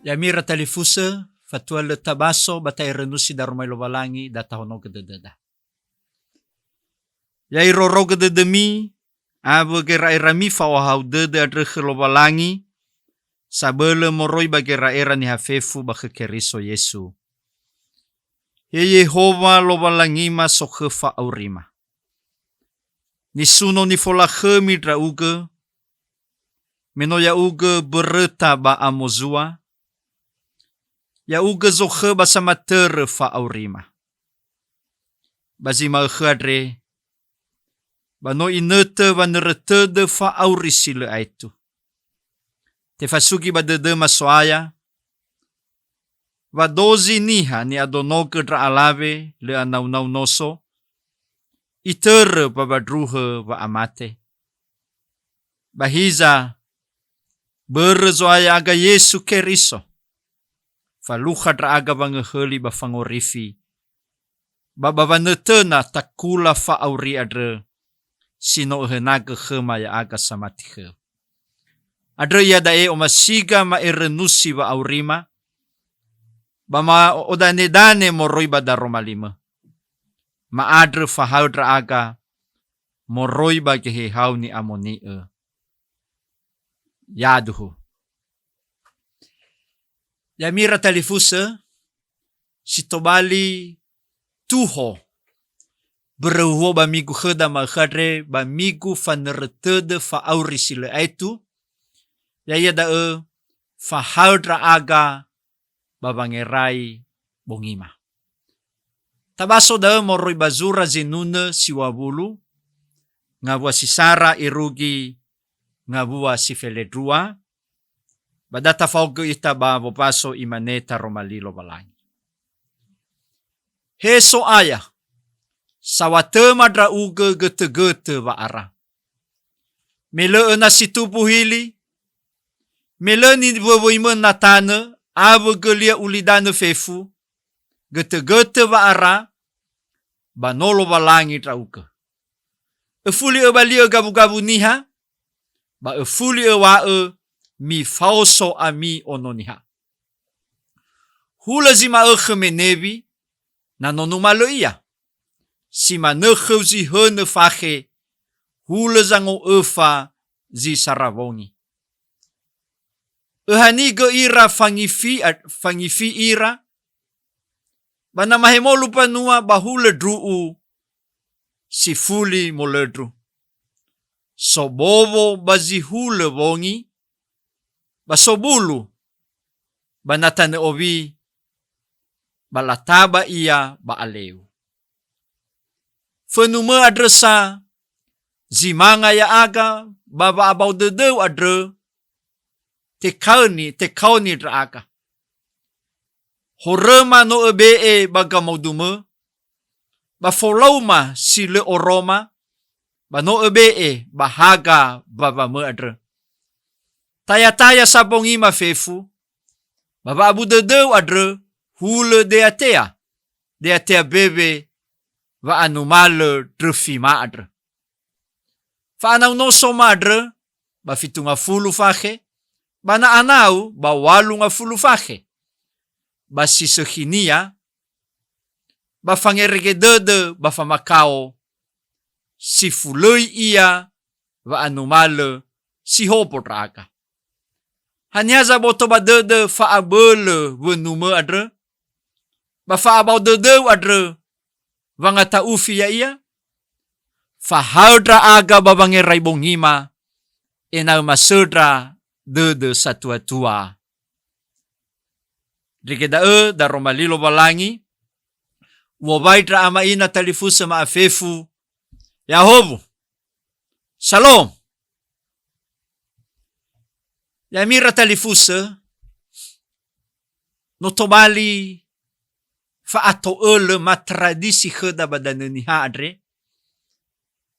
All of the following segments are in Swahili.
Yamira talifusa, fatual tabaso, batay renusi darumay lobalangi, datahono kadadada. Yay roro kadadami, abo kera erami fawahaw dada adrekh lobalangi, sabele moroy bagera era ni hafefu bakekeriso Yesu. Ye Yehova lobalangi ma sokhefa aurima. Ni suno ni folakhe midra uge, menoya uge bereta ba amozua, ya uge zokhe ba samatere fa aurima. Bazima khadre, ba no inete ba neretede fa aurisile aitu. Te fasuki ba dede masoaya, ba dozi niha ni adonoke dra alave le anau noso, itere pa badruhe ba amate. Bahiza berzo aya aga Yesu keriso. Faluha dra aga bangeheli ba fangorifi. Babanetena takula fa auri adre sino henaga khema ya aga samatihe. Adre ya dae omasiga ma erenusi ba aurima. Bama odanedane moroi ba daromalima. Ma adre fahaudra aga moroi ba gehehau ni amoni yaduhu. Yamira talifusa sitobali tuho beruho ba migu kheda ma khadre ba migu faneretede fa aurisile aitu ya da fa haudra aga babangerai bongima. Tabaso da moroi bazura zinune siwabulu ngabua sisara irugi ngabua sifeledrua badata fauge ita ba bopaso imaneta romalilo balangi. Heso aya sawate madra uge gete-gete ba ara. Mele na situpu hili, mele ni weweime natane, ave gelia ulidane fefu, gete-gete ba ara, ba nolo balangi tra uke. Efuli balia gabu-gabu niha, ba efuli wae mi fauso ami ononiha. Hula zima menebi, na nonumalo iya. Sima nekhew zi hene fache, hule zango efa zi saravoni. Ehaniga ira fangifi ira, bana mahemolu panua bahule druu, si fuli moledru. Sobovo bazi hule vongi, basobulu, banatane obi, balataba iya baaleu. Fenume adresa, zimanga ya aga, baba abau dedeu adre, tekauni dra aga. Horema no ebee baga maudume, bafolauma sile oroma, bano ebee bahaga baba me adre. Taya-taya sabong ima fefu, baba abu dedeu adre, hule deatea bebe, va anumale drefima adre. Fa anau noso madre, ba fitunga fulu fache, ba na anau ba walunga fulu fache. Ba sisehinia, ba fangeregedede ba famakao, si fului iya, va anumale si hopo draga. Hanyaza boto ba dede fa abele venume adre, ba fa abau dedeu adre, vangata ufi ya iya, fahaudra aga babangerai bongima, ena masudra dede satua-tua. Rikeda da romalilo balangi, wabaidra ama ina talifusa maafefu, Yahobu, Shalom. Yamira talifusa, notobali, fa ato ele ma tradisi kheda badane ni hadre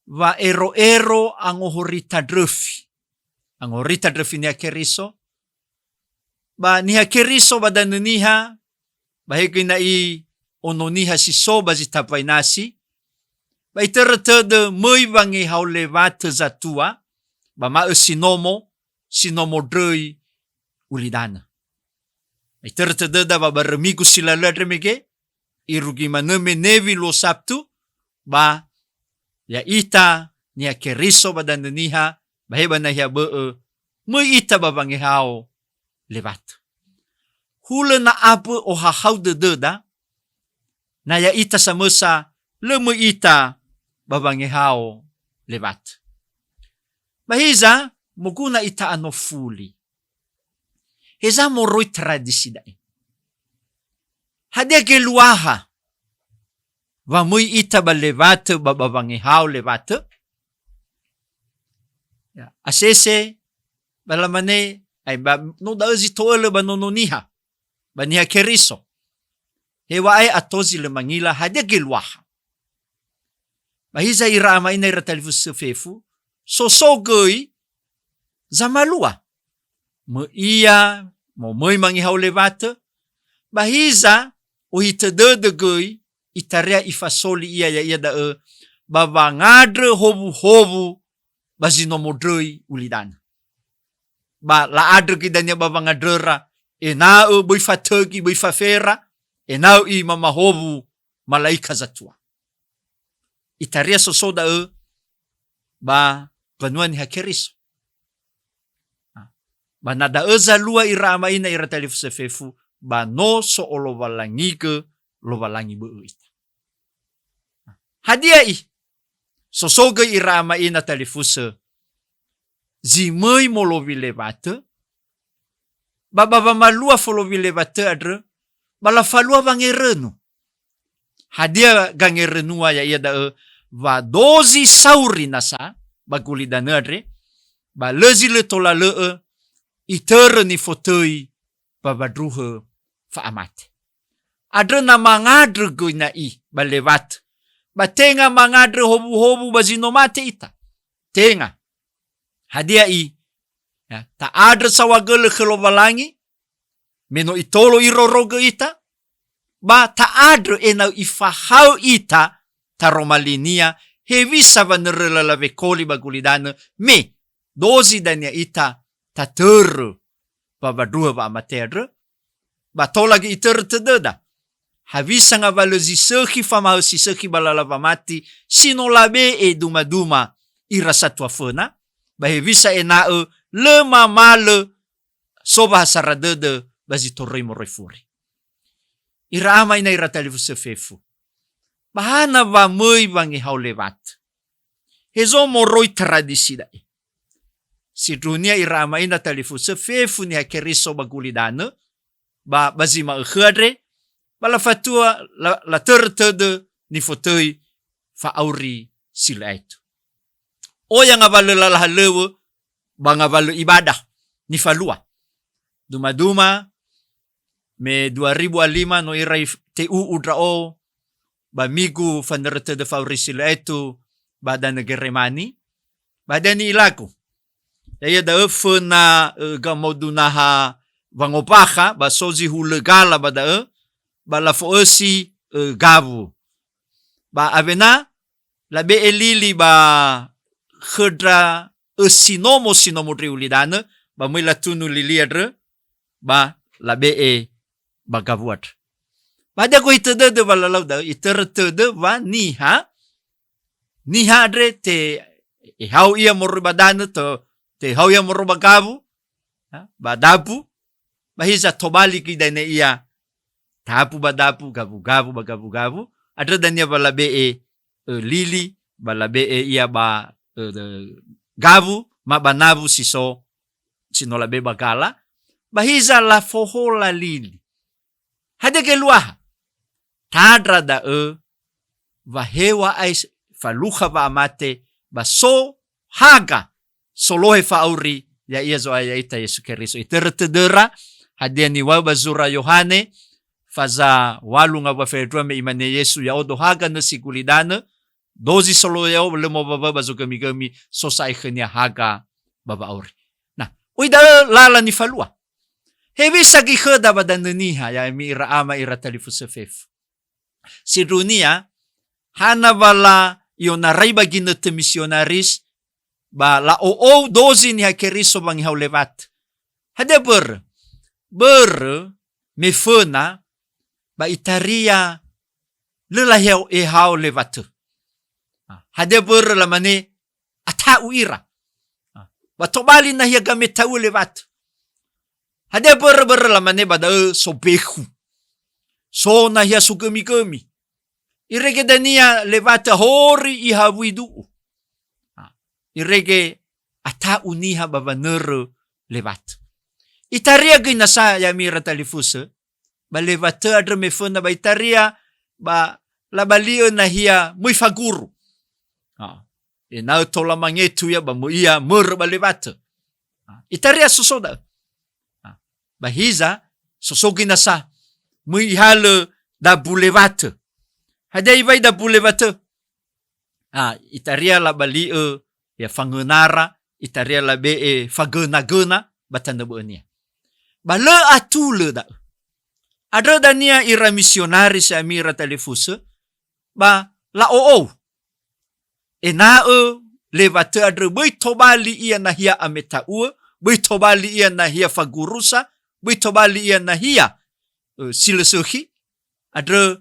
va ero ang ohorita drefi ni akeriso ba ni akeriso badane niha ba hekina I ononiha si soba zitapay nasi ba iteretede muy bangi haulevate zatua ba ma sinomo drei ulidana Itertededa ba baramigo sila ladremege, irugi maneme nevi lo Sabtu, ba ya ita niya keriso ba dananiha, baheba na hiya may ita ba bangihao levat. Hula na apo o hahaw dededa, na ya ita sa mesa, lemo ita ba bangihao levat. Bahiza, muguna ita ano fuli. Heza moroi tradisi dai. Hadia geluaha. Va mui ita ba levate ba bangihao levate. Ya, asese balamane ay ba no dazi toele ba nononiha. Ba niha keriso. Hewa ay atozi le mangila hadia geluaha. Bahiza irama ina iratalifu sefefu. Sosogoi zamalua. Mo iya mo moy mangihaw levate. Bahiza o hitedegoi itaria ifasoli iya ya iya da babangadre hobu-hobu bazinomodrei ulidana. Ba laadre kidanya babangadrera enao boy fategi boy fafera enao i mamahobu malaika zatua. Itaria sosoda ba banuan hakeriso. Ba nada zalua irama ina iratalifu sefefu ba no so olovalangige lovalangi bu ita. Hadia i sosoga irama ina talifuse zimoi molovilevate baba malua folovilevate adre bala falua bangerenu. Hadia gangerenua ya iya da va dozi sauri nasa bagulidane adre ba lezi le tola le itere ni fotoi babadruhe faamate. Adre na mangadre goina i balevat. Batenga mangadre hobu-hobu bazinomate ita. Tenga. Hadia i. Ya, ta adre sawagele kelovalangi. Meno itolo iroroge ita. Ba ta adre enau ifahau ita. Taromalinia. Hevisa vanerela vekoli bagulidane. Me. Dozi dania ita. Tatere. Babadruhe faamate adre. Ba tolagi itere tededa. Havisa nga valo ziseki famao siseki balalava mati sino labe duma-duma irasatwa fena. Bahevisa enao le mamale soba hasaradede bazitorei morefuri. Irama ina iratalifu sefefu. Bahana va moi bangi haulevat. Hezo moroi tradisi dai. Si dunia irama ina talifu sefefu ni hakeriso bagulidane. Ba bazima ukhadre. Bala fatua la tertede ni fotoi fa auri sila itu. O yang ngavalo lalahalewe ba ngavalo ibadah ni falua. Duma-duma me 2005 no irai TU udrao ba migu fanertede fa auri sila itu bada negeremani bada ni ilaku. Daya da fena gamodunaha vangopaha ba sozi hulegala bada bala foesi gavu. Ba avena labe elili ba khedra sinomo riulidane ba mila tunu liliadre ba labe ba gavuat. Ba da ko itede de bala lauda itertede ba niha dre te hau ia morubadane te hau ia morubagavu ba dapu ba hiza tobali kidane ia tapu badapu gabu-gabu bagabu-gabu ada dania balabe lili balabe ia ba gabu mabanabu siso sinolabe bagala bahiza la fohola lili hade geluah tadra da vahewa ais faluha va amate baso haga solohe fauri ya ia zo aya ita Yesu Keriso itertedera hadia ni wa bazura Yohane faza walu nga wafedwa me imane Yesu ya odo haga na sigulidane dozi solo ya lemo baba bazo gami sosai khania haga baba auri. Nah, uida lala ni falua. Hevi sagi khada badananiha ya mi iraama iratalifu sefef. Si dunia hana bala yona raiba ginete misionaris ba la o dozi ni hakeriso bang haulevat. Hade ber me fena ba itaria le la heo e hao le vatu. Hade ber la mane ata uira. Ba tobali na hia game tau le vatu. Hade ber la mane ba da so behu. So na hia su gemi. Irege dania le vatu hori i hawidu. Irege ata uniha ba vanero le vatu. Itaria gina sa ya mira talifusa. Ba le vatu adre me fena ba itaria ba la balio na hia mui faguru. E nau tola mangetu ya ba muia mur ba le vatu. Itaria sosoda. Ba hiza sosogi na sa mui hale da bulevatu. Hadai vai da bulevatu. Itaria la balio ya fangunara, itaria la be e faguna batanda buania. Ba le atu le da. Ada dania ira misionari sa amira talifusa. Ba la oo. E na le vatu adre bui tobali ia na hia ameta ua, bui tobali ia na hia fagurusa, bui tobali ia na hia silesuhi. Adre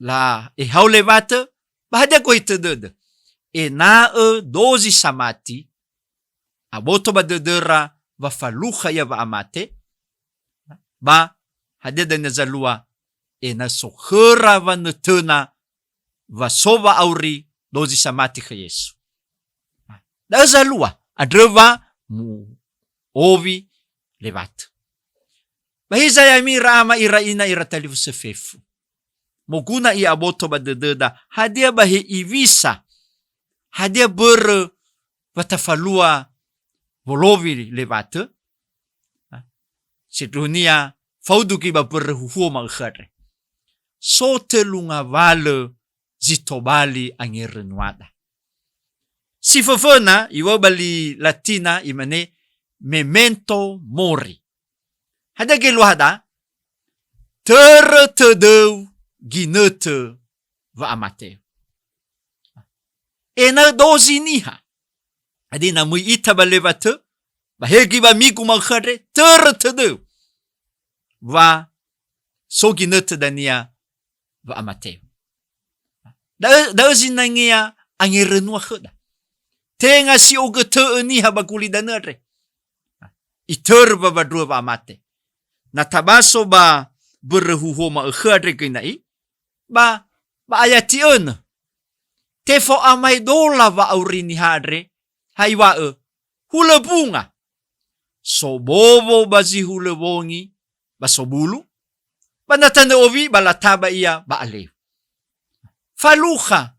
la e hau le vatu, ba hadia ko itedede. E na dozi samati, aboto ba dedera va faluha ya va amate, ba hadia da nezalua, e na sokhera va netena, va sova auri, dozi samati ka Yesu. Da zalua, adreva mu ovi levat. Bahiza ya mira ama ira ina ira talifu sefefu. Moguna i aboto ba dededa, hadia bahe ivisa, hadia ber vatafalua volovi levat. Sedunia fauduki ba ber huhuo maghare. So telunga vale zitobali angirenuada. Si fofona, iwa bali latina imane memento mori. Hada gelu hada, tere tedeu ginete va amate. Ena dozi niha. Hadi na mui ita balevate, bahegi ba migu maghare, tere tedeu va so ginete dania va amate. Da zinangia angirenua khada. Tenga si oga te ni habakuli danare. Iterba ba dua ba mate. Na tabaso ba berhuho ma khadre kinai. Ba ayati on. Tefo amai dola va aurini hadre. Haiwa hula bunga. So bobo bazi hula bongi. Ba sobulu. Ba natanda ovi ba lataba ia ba aleu. Faluha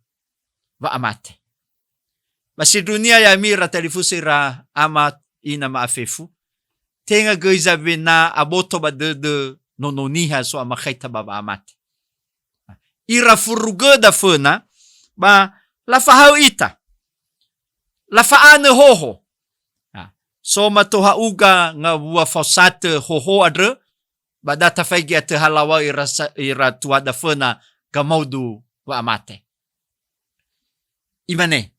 va amate. Basi dunia ya mira talifusira ama ina maafefu. Tenga geiza bena aboto ba de nononiha so ama khaita ba amate. Ira furugada fena ba la fahau ita. La faane hoho. So matoha uga nga bua fausate hoho adre. Ba data fagi ate halawa ira tuada fena gamaudu wa amate. Imane.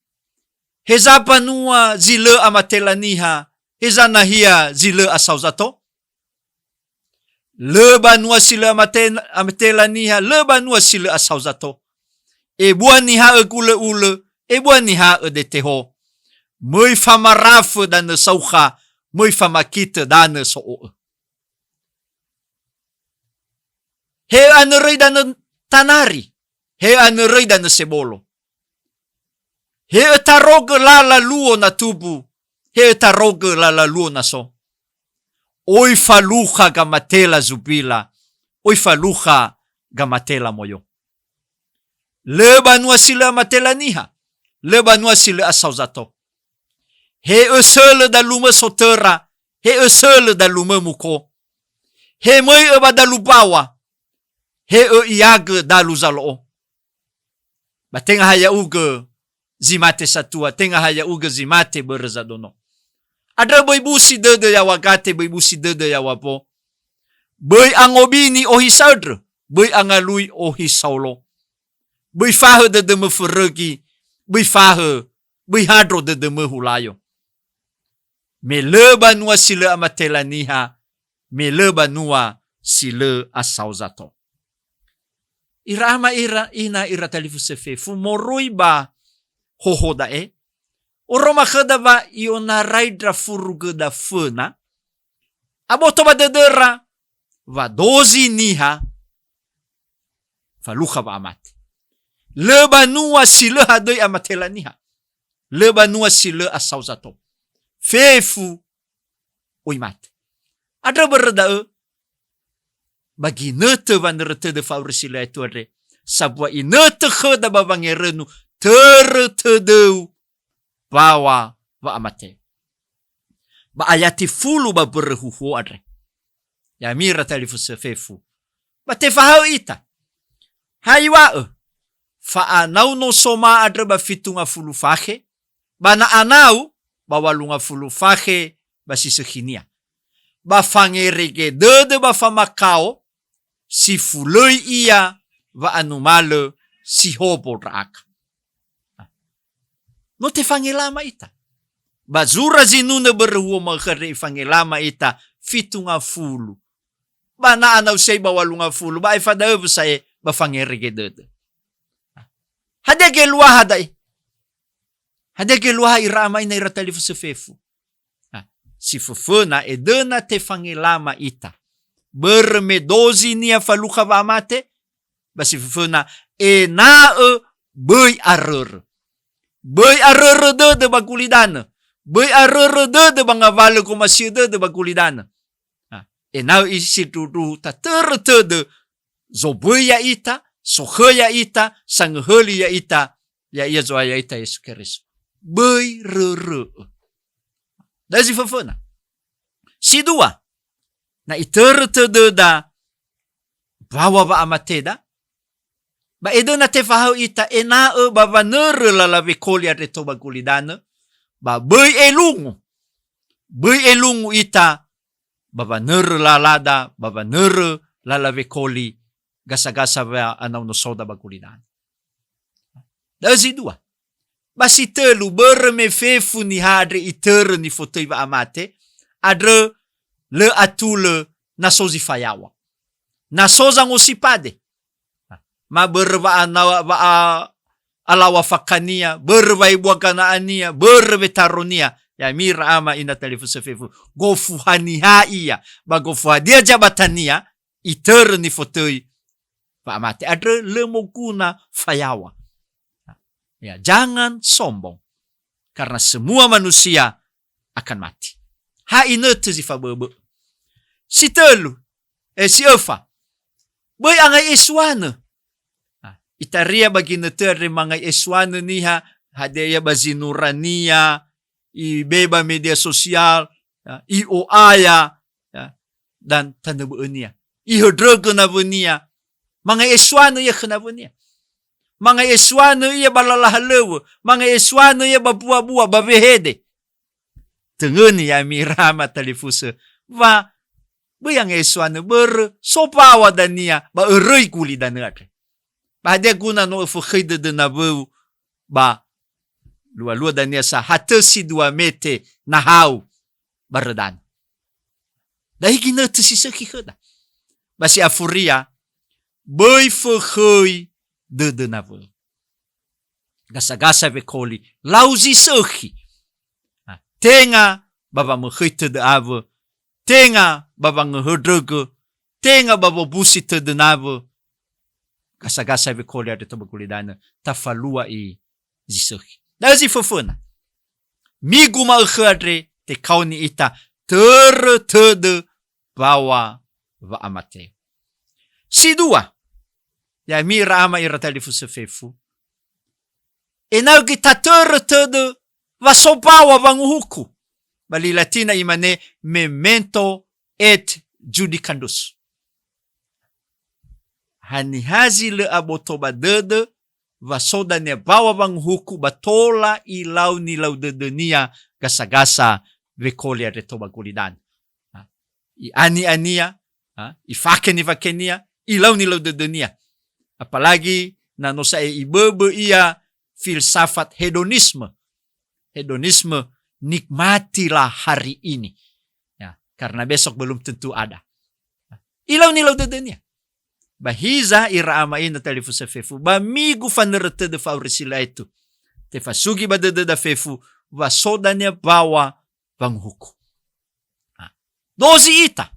Heza panua zile amatelaniha. Heza nahia zile asauzato. Le banua sile amatelaniha. Le banua sile asauzato. E buaniha e kule ule. E buaniha e deteho. Mui famarafu dan sauha. Mui famakite dan soo. He anerei dan tanari. He anerei dan sebolo. He etaroge la luo na tubu. He etaroge la luo na so. Oi faluha gamatela zubila. Oi faluha gamatela moyo. Le banua sila matela niha. Le banua sila asauzato. He esele da lume sotera. He esele da lume muko. He moi eba da lubawa. He iage da luzalo. Batenga haya uge zimate satua. Tenga haya uge zimate berzadono. Ada boy busi dede ya wagate, boy busi dede ya wapo. Boy angobini ohi saudre. Boy angalui ohi saulo. Boy fahe dede me verregi. Boy fahe. Boy hadro dede me hulayo. Me leba nua sila amatela niha. Me leba nua sila asauzato. Irama ina iratalifu sefefu moroi ba hohoda Oroma kada ba iona raidra furuga da fena. Aboto ba dedera va dozi niha faluha ba amate. Leba nua sila hadoi amatela niha. Leba nua sila asauzato. Fefu oimate. Adra berda bagi nete van rete de faurisila itu adre. Sabwa inete khada ba bangerenu tertedeu bawa wa amate. Ba ayati fulu ba berhuhu adre. Ya mira talifu sefefu. Ba te fahau ita. Haiwa faanau no soma adre ba fitunga fulu fahe. Ba na anau ba walunga fulu fahe ba sisehinia. Ba fangerege dede ba famakao si fuloi ia va anumale si hopo raaka. No te fangelama ita. Bazura zinuna berhuo magkare fangelama ita fitunga fulu. Ba na anaw say ba walunga fulu ba ifadaw say ba fangerege dede. Hadege luaha dai. Hadege luaha irama ina iratalifu sefefu. Si fufuna edena te fangelama ita. Bermedozi nia faluha va amate. Basi fufuna nae bui arur. Bui arur de bagulidana. Bui arur de bangavale ko masih de bagulidana. Nae isi tudu ta tertede zo buya ita, so ya ita, sang heli ya ita, ya ia zo ya ita Yesus Kristus. Bui ruru. Dazi fufuna. Si dua. Na itertede da bawa ba amateda. Ba edo na te fahau ita nae ba vanere lalawe koli areto bagulidana. Ba bui elungu. Bui elungu ita ba vanere lalada, ba vanere lalawe koli gasa-gasa ba anaw no soda bagulidana. Dazi dua. Ba si telu berme fefu ni hadre itere ni fotoi ba amate. Adre le atule na sozi fayawa. Na soza ngosipade. Ma berwa anawa ba alawa fakania, berwa ibwa kanaania, berwa taronia. Ya mira ama ina talifu sefefu. Gofuhani haiya. Ba gofuhadia jabatania. Iter ni fotoi. Ba amate. Adre le mokuna fayawa. Ya, jangan sombong. Karena semua manusia akan mati. Hainete zifa bebe. Si telu. Si efa. Boy angay eswana. Itaria bagi netere mga eswana niha. Hadeya bazinurania. Ibeba media sosial. Ioaya. Dan tanabuan niya. Ihodrogo na niya. Mga eswana ya kanabu niya. Mga eswana iya balalahalewa. Mga eswana iya babuwa-buwa, babehede. Tengen ya mirama talifusa. Va, bayang eswana sopawa dan niya, ba eroy kuli dan ngake. Ba dia guna no fukhide de nabu, ba, lua-lua dan niya sa hatasi dua mete nahau baradan. Dahi gina tesisaki kada. Ba si afuria, bay fukhoy de nabu. Gasa-gasa vekoli, lauzi soki. Tenga baba mkhite de ave. Tenga baba nghodrogo. Tenga baba busite de nave. Gasa-gasa vekoli adeto bagulidana. Tafalua zisoki. Dazi fufuna. Migu malkhadre te kauni ita. Tertede bawa va amate. Si dua. Ya mira ama iratalifu sefefu. Enau kita tertede vasopawa vanguhuku. Bali Latina imane memento et judicandus. Hanihazi le abotoba dede vasoda ne bawa vanguhuku batola ilau nilau dedenia gasa-gasa vekolia retoba gulidan. I ani-ania, ifakeni-fakenia, ilau nilau dedenia. Apalagi na no sa ibebe ia filsafat hedonisme. Hedonisme, nikmatilah hari ini. Ya, karena besok belum tentu ada. Ilaw-nilaw dadanya. Bahiza iraamain na talifu sa fefu. Bamigu fanerete de fauri sila ito. Te fasugi ba da fefu. Vasoda niya bawa bang huku. Dozi ita.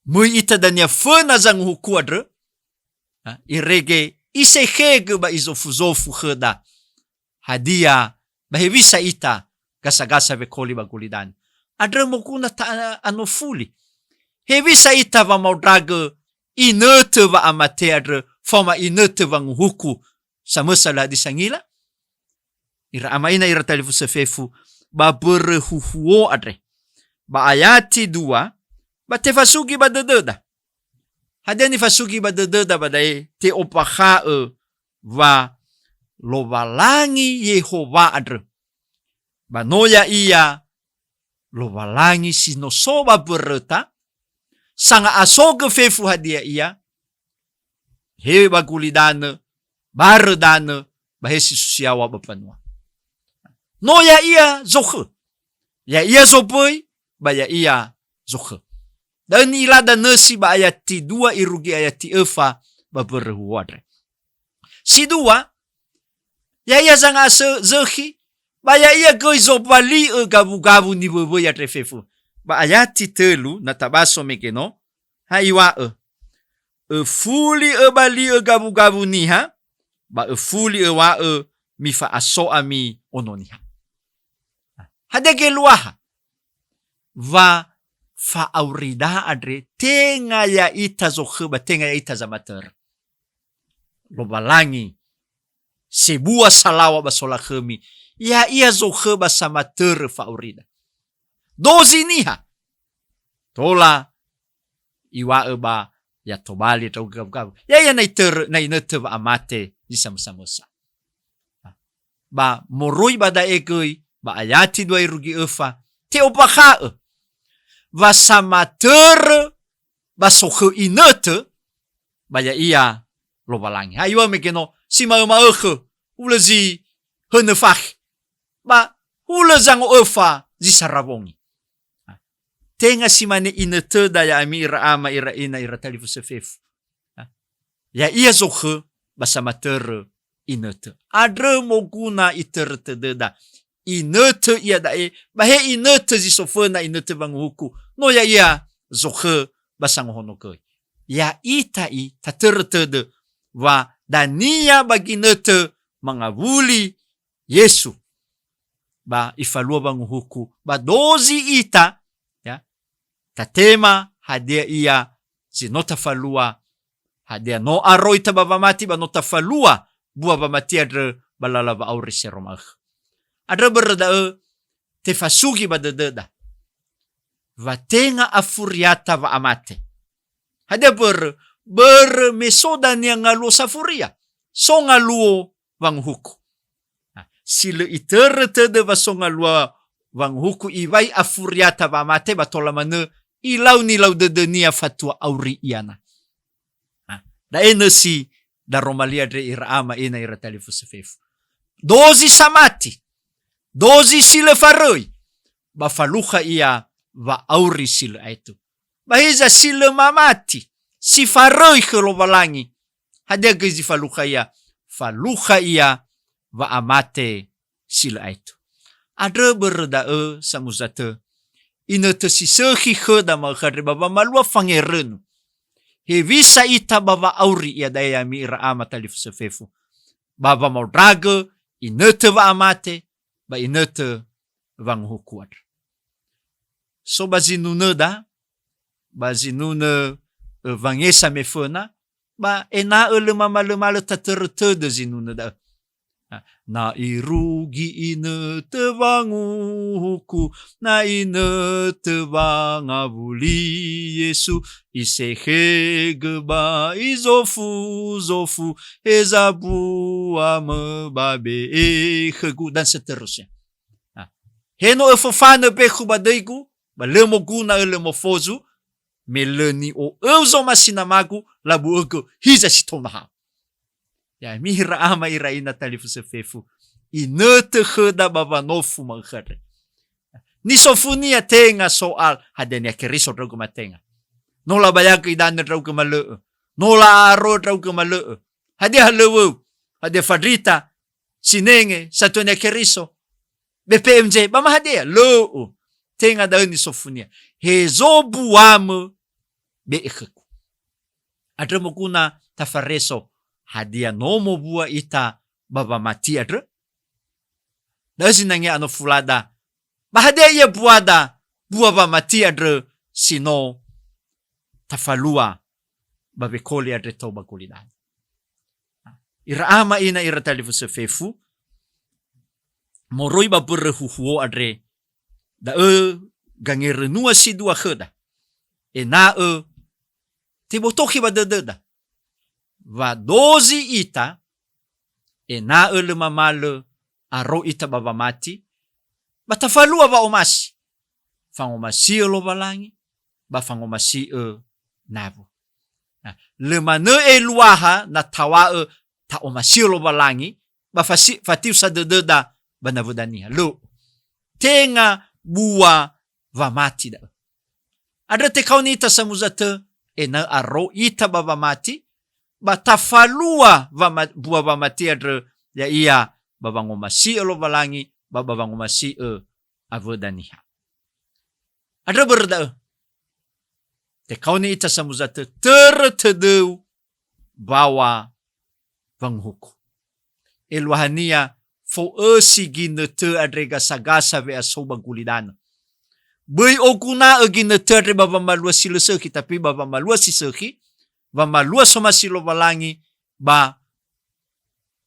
Mui ita da niya fena zang huku adre. Irege isehege ba izofu-zofu heda. Hadia bahivisa ita gasa-gasa vekoli bagulidan. Adre mo kuna ta anofuli. Hevisa ita va maudrage inete va amate adre fama inete va nguhuku sa masala di sangila. Ira amaina ira talifu sefefu ba berehuhuo adre. Ba ayati 2 ba te fasugi ba dededa. Hadia ni fasugi ba dededa ba dai te opahae va lobalangi Yehova adre. Ba noya iya lobalangi sinosoba bereta. Sanga asoge fefu hadia iya. He bagulidane, baredane, bahesi susiawa bapanua. No ya iya zoche. Ya iya zopoi, ba ya iya zoche. Dan ilada nasi ba ayati 2 irugi ayati efa ba berhuadre. Si 2, ya iya zanga zehi, ba ya iya goi zopali gabu-gabu ni bebo ya trefefu. Ba ayati 3 natabaso mekeno haiwa fuli bali gabu-gabu niha ba fuli wa mifa aso ami ononiha. Hadege luaha va fa aurida adre tenga ya ita zoheba tenga ya ita zamater. Lobalangi sebuah salawa basola khemi ya ia zoheba samater fa aurida. Dozi niha. Tola iwa eba ya tobali tau gabu-gabu. Ya nainete ba amate di sama-sama. Ba moroi bada egoi ba ayati 2 rugi efa te opaka va samater ba sohe inete ba ya iya lobalangi. Aywa mekeno si ma-ehe ulazi henefach ba ulazang efa zi sarabongi. Tenga si mane inete da ya ami ira ama ira ina ira talifu sefefu. Ya iya zohe basamater inete. Adre moguna iterete deda. Inete iya dae. Bahe inete zi sofena inete banguhuku. No ya iya zohe basang honoke. Ya itai taterete de. Va dania baginete mangabuli Yesu. Ba ifalua banguhuku. Ba dozi ita. Tatema hadia iya zinota falua hadia no aroi tababamati ba nota falua bua bamati adre balala ba auri seromah. Adre berda te fasugi ba dededa. Vatenga afuriata va amate. Hadia ber mesoda ni ngaluo safuria. So ngaluo wang huku. Sile iterete de va so ngaluo wang huku iwai afuriata va amate ba tolamane ilaw-nilaw dedenia fatua auri iana. Da enesi da romalia dre iraama ina ira talifu sefefu. Dozi samati. Dozi sile faroi. Ba faluha ia va auri sile aitu. Bahiza sile mamati. Si faroi kelobalangi. Hadia gizi faluha ia. Faluha ia va amate sile aitu. Adre berda samuzate. Inete si sehi heda maghadre baba malua fangerenu. Hevisa ita baba auri ia daya mi ira ama talifu sefefu. Baba maudrage, inete va amate, ba inete vang hukuad. So bazinune da, bazinune vangesa mefena, ba ena lemama taterete de zinune da. Na irugi inete vanguhuku, na inete vangabuli Yesu, isehege ba zofu, ezabu amebabe ehegu, dan seterusnya. Heno efofane beku badeigu, ba lemoguna elemofozu, meleni o euzo masinamagu, labu ego hiza sitomaha. Ya mihira ama ira ina talifu sefefu. Inete heda babanofu manghare. Ni sofunia tenga soal hadenia keriso drogo matenga. no la bayag idan raw kemale no la aro raw kemale hadi halewo hadi fadrita sinenge satunya keriso BPMJ ba mahade lo tenga daw ni sofunia hezo buam be ikhaku adre mo kuna tafareso hadia nomo bua ita baba mati adre dazi nange ano fulada bahade ia buada bua ba mati adre sino tafalua babe koli adre toba kulidan ira ama ina ira talifu sefefu moroi ba berhuhuo adre da gange renua si dua kheda na tibotoki ba dededa va dozi ita na le mamale aro ita baba mati batafalua ba omasi fangomasi lo balangi ba fangomasi nabo le mane luaha na tawa ta omasi lo balangi ba fatiu sa dededa banavudania lo tenga bua va mati da ada te kaunita samuzate na aro ita baba mati batafalua bua va mati adre ya ia babangomasi lo balangi babangomasi avodania ada berda te kaunita samuzate tertedeu bawa vanghuku elwahania fo sigine te adrega sagasa ve asoba gulidana Bui okuna agina terre baba malua silo seki tapi baba malua si seki baba malua soma silo balangi ba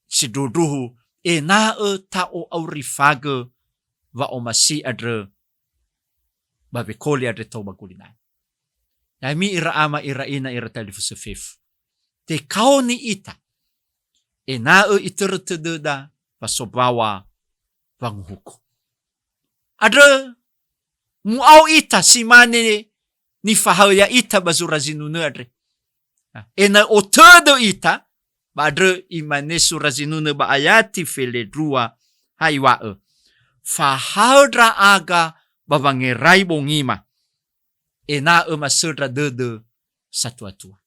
siduduhu na ta o aurifage va omasi adre ba bekoli adre toba kulina mi ira ama ira ina ira talifusefef te kaoni ita na itertededa pasobawa vanghuku adre muau ita simane ni fahaya ita bazura zinune adre ena otedo ita badre imane surazinune ba ayati fele drua haiwa fahaudra aga babangerai bongima ena masudra dede satu-atua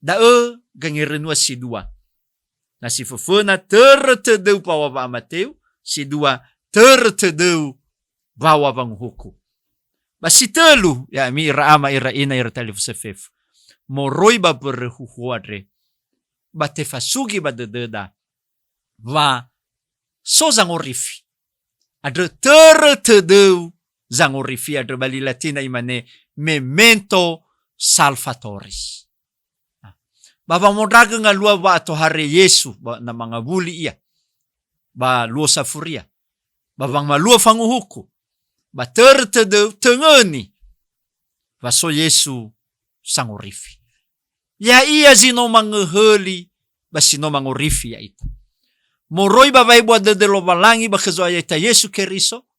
da gangerenua si dua na si fufuna tertedeu pawa ba Mateu si dua tertedeu bawa vanghuku basi telu ya mi raama ira ina ira talifusefef moroi ba berhuhuadre ba tefasugi ba dededa va so zangorifi adre tertedeu zangorifi adre bali latina imane memento salvatoris baba modraga nga lua ba ato hare Yesu ba na mga buli iya ba lua safuria babang malua fanguhuku ba tertedeu tengeni va so Yesu sangorifi ya iya zino mangheli ba sino mangorifi ya ita moroi ba vai buat de lo balangi ba kezo ya ita Yesu keriso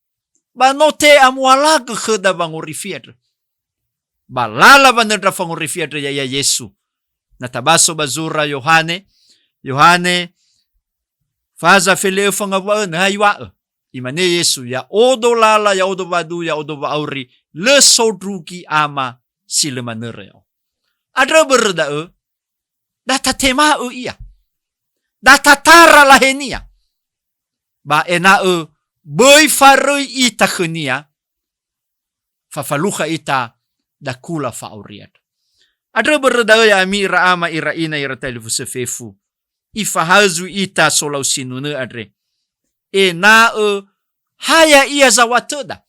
ba note amwala kheda bangorifi adre ba lala ba nedra fangorifi adre ya Yesu natabaso bazura Yohane faza fele fangaba na haywa imane Yesu ya odo lala ya odo badu ya odo bauri le sodruki ama silemanere adra berda data tema iya data tara lahenia ba ena boy faroi ita khnia fafaluha ita dakula fauriat adra berda ya amira ama ira ina ira telefusefefu ifahazu ita solau sinune adre na haya ia zawatoda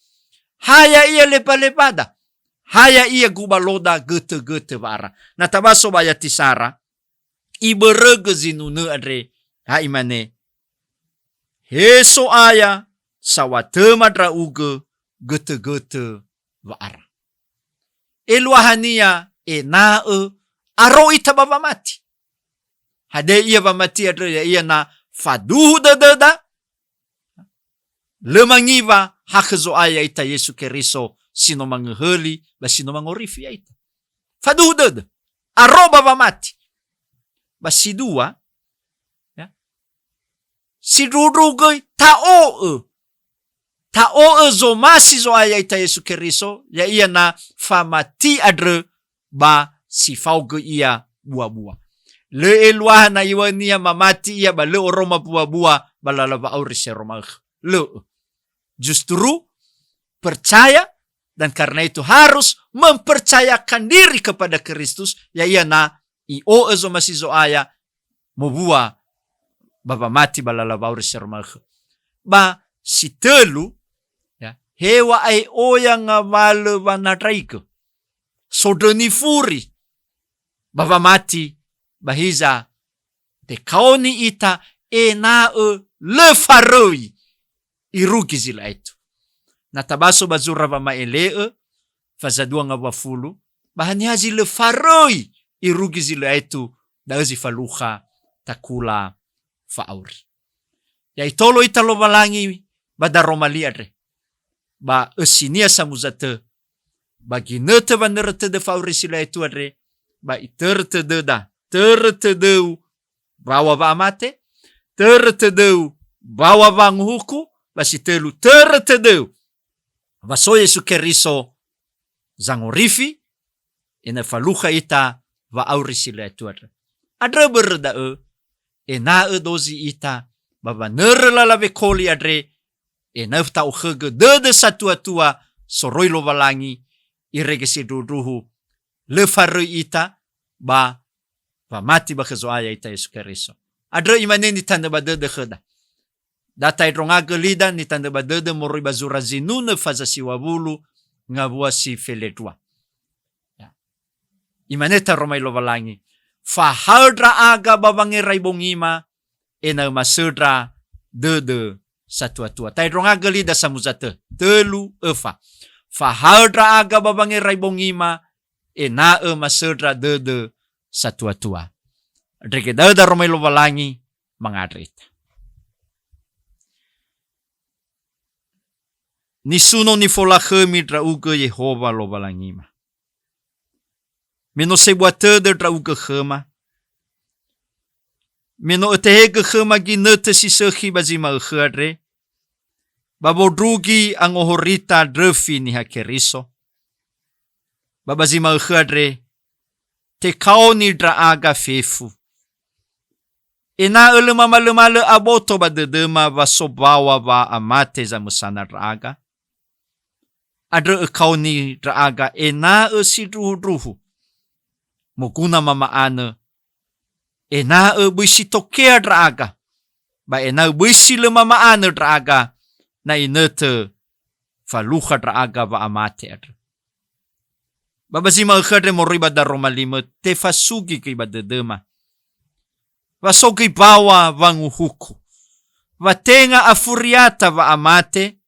haya ia lepa-lepada haya ia gubaloda gete-gete vara na tabaso baya tisara iberege zinune adre ha imane heso aya sawate madra uge gete-gete vara elwahania na aro ita baba mati hade ia baba mati adre ya ia na faduhu dededa lemangiva hakezo aya ita Yesu keriso sino mangheli ba sino mangorifi ita faduded aroba ba mati basi dua ya si rurugoy tao ta'o zo masi zo aya ita Yesu Keriso, ya ia na famati adre ba si fauge ia bua-bua. Le eluah na iwania mamati ia ba le oroma bua-bua balalaba auri seromah. Le. Justru percaya, dan karena itu harus mempercayakan diri kepada Kristus, ya ia na io zo masi zo aya mobua baba mati balalaba auri seromah. Ba si telu ya hewa ai oya nga vale vanatraike sodeni furi baba mati bahiza te kaoni ita na le faroi irugi zila itu natabaso bazura va maele fazadua nga wafulu bahani hazi le faroi irugi zila itu dazi faluha takula fauri ya itolo italo balangi bada romaliadre ba esinia samuzate bagi nete vanerete de faurisila itu adre ba iterte de da terte de bawa ba amate terte de bawa bang huku basitelu terte de baso Yesu Keriso zangorifi ina faluha ita va aurisila itu adre berda ena dozi ita baba nerla koli adre nafta ukhege de satua-tua soroi lo valangi iregesi duduhu le faroi ita ba mati ba kezoaya ita Yesu Keriso. Adre imane ni tanda ba de kheda. Data idronga gelida ni tanda ba de moroi bazura zinune faza siwabulu ngabua si feledua. Ya. Imane ta romai lo valangi. Fahaldra aga babangerai bongima ena masudra de satua-tua. Taidronga gelida samuzate. Telu efa. Fahaldra aga babangerai bongima ena masudra de satua-tua. Dreke da romai lo valangi mangadrita. Nisuno ni fola khemi dra uge Yehova lo valangima. Meno sebuate de dra uge khema. Meno etehege khema ginete si sehi bazima khadre. Babodrugi ang ohorita drefi ni hakeriso. Babazima khadre. Te kaoni dra aga fefu. Ena mamalumale aboto badedema vasobawa va amate za musana dra aga. Adre kaoni dra aga ena sidruhu. Muguna mama ane. Ena buisi tokea draga. Ba ena buisi le mama ane draga. Na inete faluha draga va amate adre. Babazima khadre moriba da romalima te fasugi ki badedema. Vasogi bawa vanguhuku. Vatenga afuriata va amate.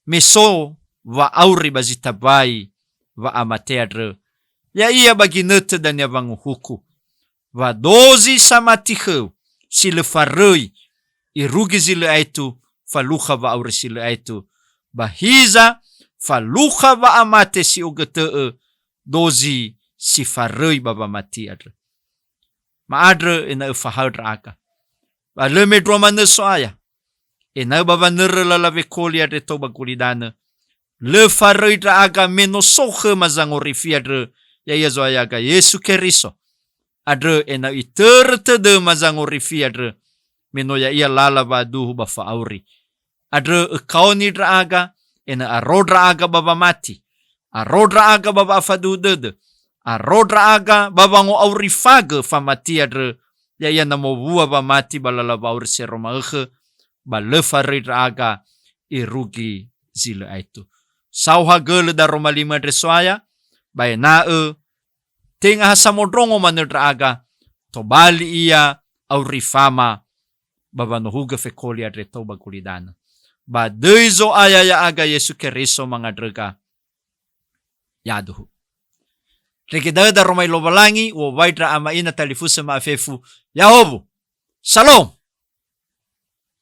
Meso va auri bazitabai va amate adre. Ya ia bagi nete dan ya vanguhuku. Va dozi samatikheu sile faroi irugi zile aitu faluha va auri sile aitu. Bahiza faluha va amate si ugete dozi si faroi baba mati adre. Maadre ina fahaldra aka. Ba leme droma ne soaya. Ina baba nerla la vekoli adre toba kulidane. Le faroi dra aga meno sohe mazangorifi adre. Ya yezo ayaga Yesu Keriso. Adre ena iterte de mazangorifi adre. Meno ya ia lala ba duhu ba faauri. Adre kaoni dra aga. Ena arodra aga baba mati. Arodra aga baba afadu dede. Arodra aga baba ngo auri fage famati adre. Ya ia namo bua ba mati balala ba auri seroma ege. Ba lefa ridra aga irugi zile aitu. Sauha gele da Roma 5 adre soaya. Bae nae tenga hasamodrongo manedra aga tobali ia auri fama baba no huga fekoli adre toba kulidana. Ba deizo aya ya aga Yesu Keriso mangadrega yaduhu. Rekeda Roma ilobalangi wo waidra ama ina talifusa maafefu Yahobu. Shalom.